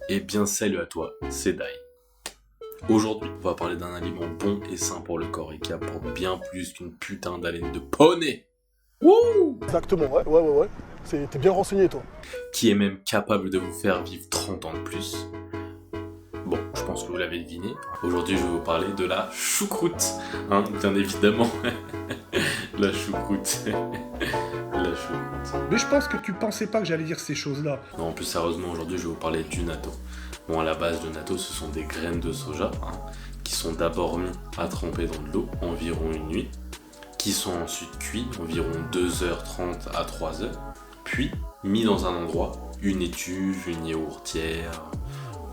Eh bien salut à toi, c'est Dai. Aujourd'hui, on va parler d'un aliment bon et sain pour le corps et qui apporte bien plus qu'une putain d'haleine de poney. Wouh! Exactement, ouais. T'es bien renseigné, toi. Qui est même capable de vous faire vivre 30 ans de plus. Bon, je pense que vous l'avez deviné. Aujourd'hui, je vais vous parler de la choucroute. Hein, bien évidemment. La choucroute. La choucroute. Mais je pense que tu pensais pas que j'allais dire ces choses-là. Non, en plus sérieusement, aujourd'hui, je vais vous parler du natto. Bon, à la base, le natto, ce sont des graines de soja, qui sont d'abord mis à tremper dans de l'eau, environ une nuit, qui sont ensuite cuits, environ 2h30 à 3h, puis mis dans un endroit, une étuve, une yaourtière,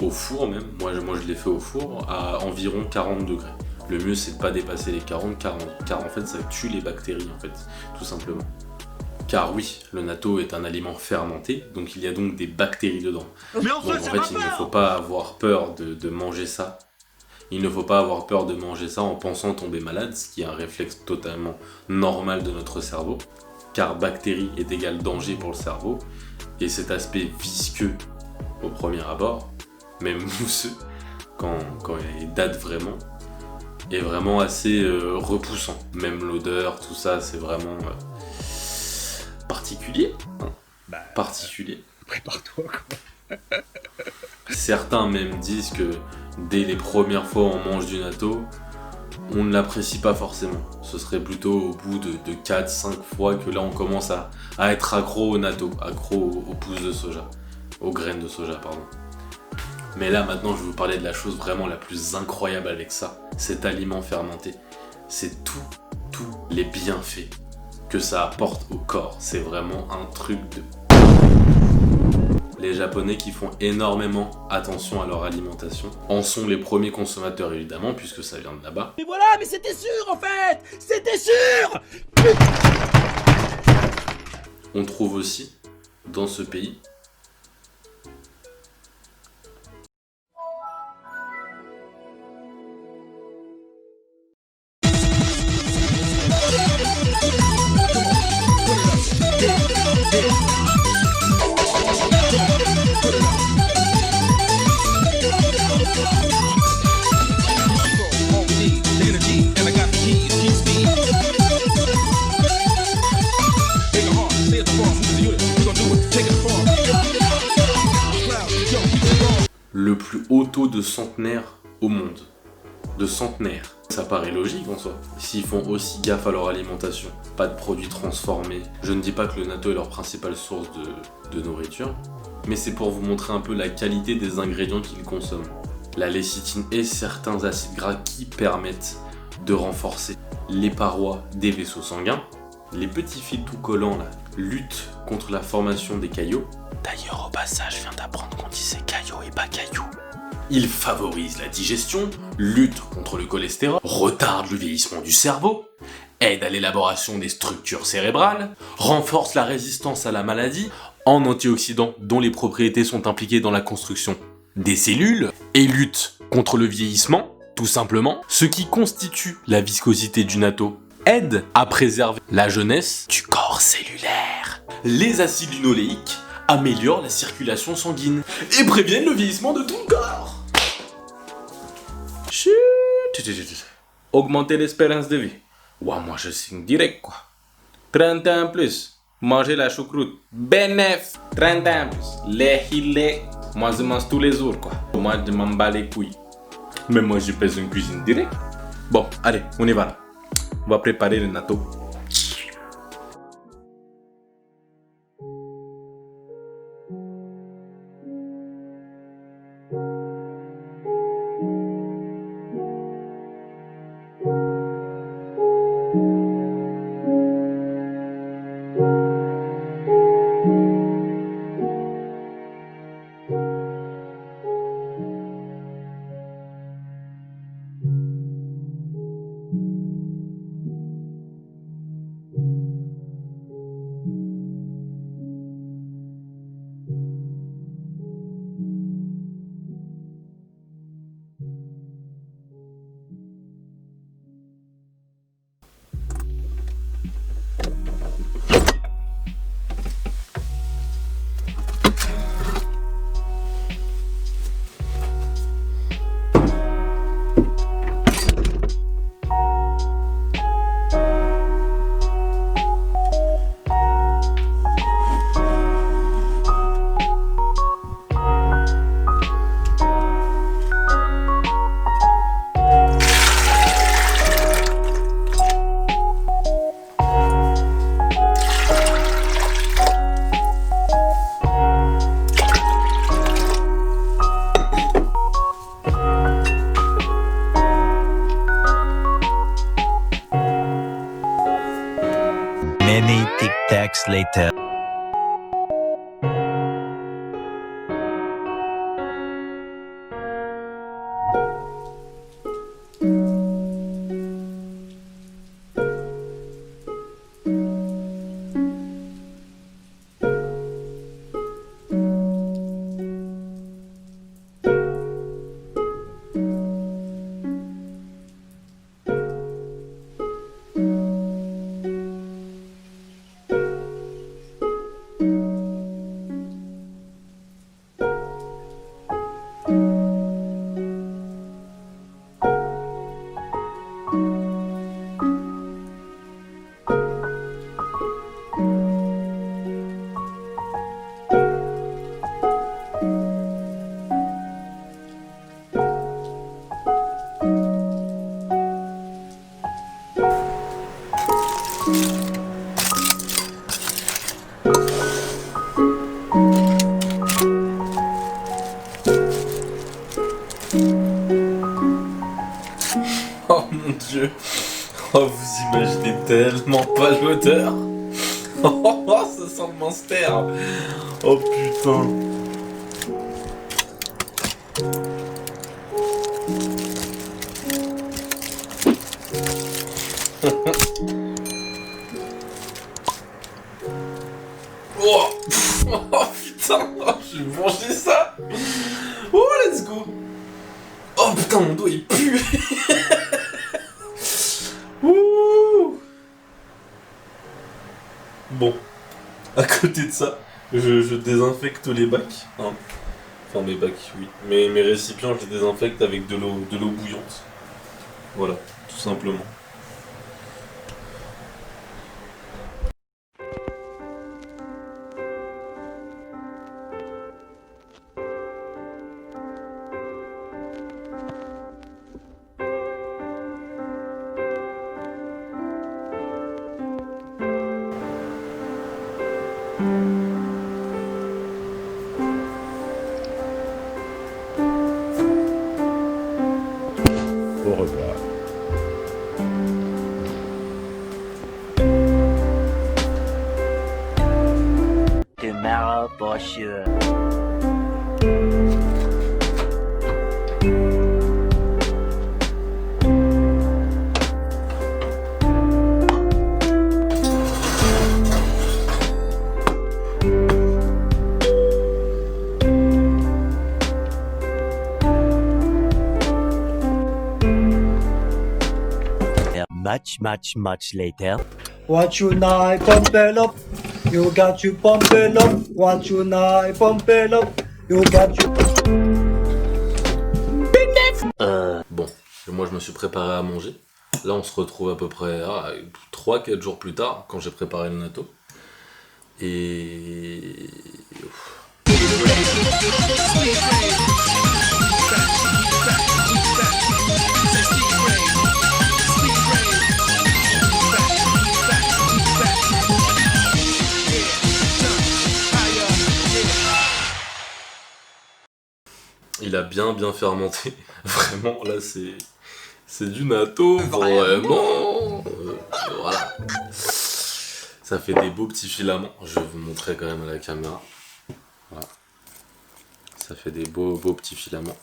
au four même. Moi je l'ai fait au four à environ 40 degrés. Le mieux, c'est de pas dépasser les 40, car en fait, ça tue les bactéries, en fait, tout simplement. Car oui, le natto est un aliment fermenté, donc il y a donc des bactéries dedans. Mais Donc en fait, il ne faut pas avoir peur de manger ça. Il ne faut pas avoir peur de manger ça en pensant tomber malade, ce qui est un réflexe totalement normal de notre cerveau. Car bactérie est égal danger pour le cerveau, et cet aspect visqueux au premier abord, même mousseux, quand il date vraiment, est vraiment assez repoussant. Même l'odeur, tout ça, c'est vraiment particulier. Particulier. Prépare-toi, quoi. Certains même disent que dès les premières fois où on mange du natto, on ne l'apprécie pas forcément. Ce serait plutôt au bout de 4-5 fois que là on commence à être accro au natto, accro aux pousses de soja, aux graines de soja, pardon. Mais là maintenant je vais vous parler de la chose vraiment la plus incroyable avec ça, cet aliment fermenté. C'est tous les bienfaits que ça apporte au corps. C'est vraiment un truc de... Les Japonais qui font énormément attention à leur alimentation en sont les premiers consommateurs évidemment puisque ça vient de là-bas. Mais voilà, mais c'était sûr en fait. C'était sûr. On trouve aussi dans ce pays le plus haut taux de centenaires au monde. De centenaires. Ça paraît logique en soi. S'ils font aussi gaffe à leur alimentation, pas de produits transformés. Je ne dis pas que le natto est leur principale source de nourriture, mais c'est pour vous montrer un peu la qualité des ingrédients qu'ils consomment. La lécithine et certains acides gras qui permettent de renforcer les parois des vaisseaux sanguins. Les petits fils tout collants là luttent contre la formation des caillots. D'ailleurs, au passage, je viens d'apprendre qu'on disait caillot et pas caillou. Il favorise la digestion, lutte contre le cholestérol, retarde le vieillissement du cerveau, aide à l'élaboration des structures cérébrales, renforce la résistance à la maladie en antioxydants dont les propriétés sont impliquées dans la construction des cellules, et lutte contre le vieillissement, tout simplement, ce qui constitue la viscosité du natto aide à préserver la jeunesse du corps cellulaire. Les acides linoléiques améliorent la circulation sanguine et préviennent le vieillissement de tout le corps. Chut. Augmenter l'espérance de vie. Ouais, moi je signe direct quoi. 31 plus, manger la choucroute. Bénéf. 31 plus, les moi je mange tous les jours quoi. Moi je m'en bats les couilles. Mais moi je pèse une cuisine direct. Bon, allez, on y va là. On va préparer le natto. Oh mon dieu. Oh, vous imaginez tellement pas l'odeur. Oh, ça sent le monster. Oh putain. Oh, oh putain, je vais manger ça. Oh, let's go. Oh putain, mon dos il pue. Ouh. Bon, à côté de ça, je désinfecte les bacs. Hein. Enfin, mes bacs, oui. Mais mes récipients, je les désinfecte avec de l'eau bouillante. Voilà, tout simplement. Au revoir. Tomorrow for sure. Much later. What you night, pump it up. You got you pump it up. What you night, pump it up. You got you. Bon, moi je me suis préparé à manger. Là on se retrouve à peu près 3-4 jours plus tard quand j'ai préparé le natto. Et... il a bien fermenté. Vraiment, là c'est du natto. Vraiment. Voilà. Ça fait des beaux petits filaments. Je vais vous montrer quand même à la caméra. Voilà. Ça fait des beaux petits filaments.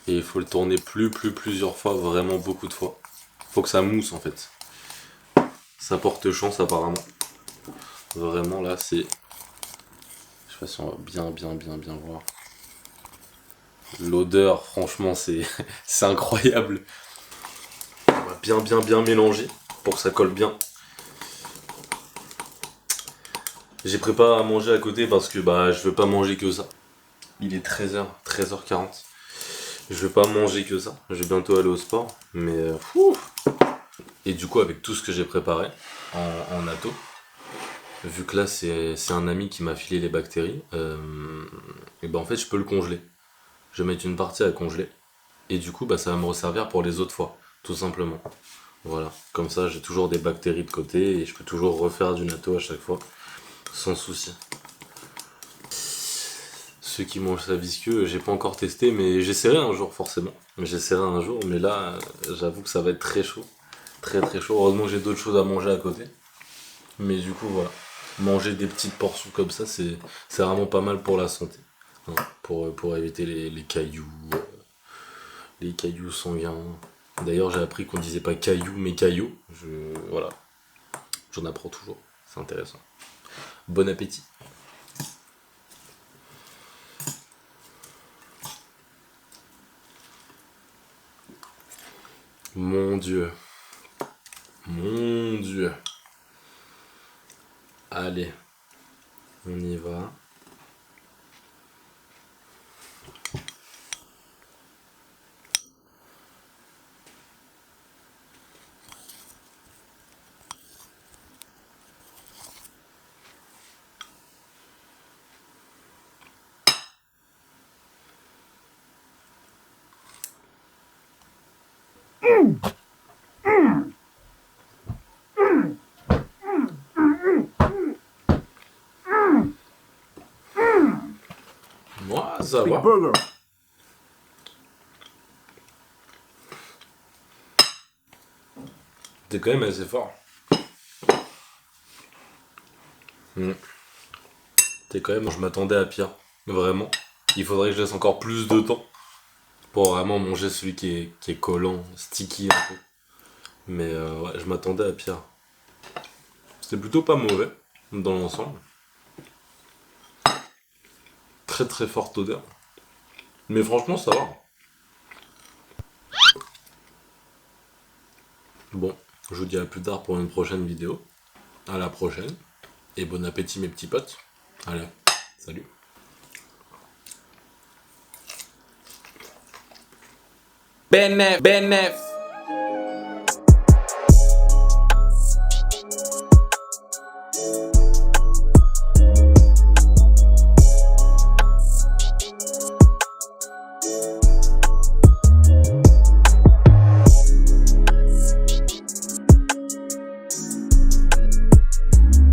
Et il faut le tourner plusieurs fois, vraiment beaucoup de fois. Faut que ça mousse en fait. Ça porte chance apparemment. Vraiment là c'est... Je sais pas si on va bien voir. L'odeur franchement c'est incroyable. On va bien mélanger pour que ça colle bien. J'ai préparé à manger à côté parce que je veux pas manger que ça. Il est 13h40. Je vais pas manger que ça. Je vais bientôt aller au sport. Mais et du coup avec tout ce que j'ai préparé en natto, vu que là c'est un ami qui m'a filé les bactéries, et en fait je peux le congeler. Je vais mettre une partie à congeler. Et du coup ça va me resservir pour les autres fois. Tout simplement. Voilà. Comme ça j'ai toujours des bactéries de côté et je peux toujours refaire du natto à chaque fois. Sans souci. Ceux qui mangent ça visqueux, j'ai pas encore testé, mais j'essaierai un jour forcément. J'essaierai un jour, mais là, j'avoue que ça va être très chaud. Très chaud. Heureusement que j'ai d'autres choses à manger à côté. Mais du coup, voilà. Manger des petites portions comme ça, c'est vraiment pas mal pour la santé. Hein, pour éviter les cailloux. Les cailloux sanguins. D'ailleurs, j'ai appris qu'on disait pas cailloux, mais cailloux. Voilà. J'en apprends toujours. C'est intéressant. Bon appétit. Mon Dieu. Mon Dieu. Allez. On y va. Moi, ça va. T'es quand même assez fort. T'es quand même... Je m'attendais à pire. Vraiment. Il faudrait que je laisse encore plus de temps pour vraiment manger celui qui est collant, sticky un peu. Mais ouais, je m'attendais à pire. C'était plutôt pas mauvais dans l'ensemble. Très très forte odeur. Mais franchement, ça va. Bon, je vous dis à plus tard pour une prochaine vidéo. À la prochaine. Et bon appétit mes petits potes. Allez, salut. Benef.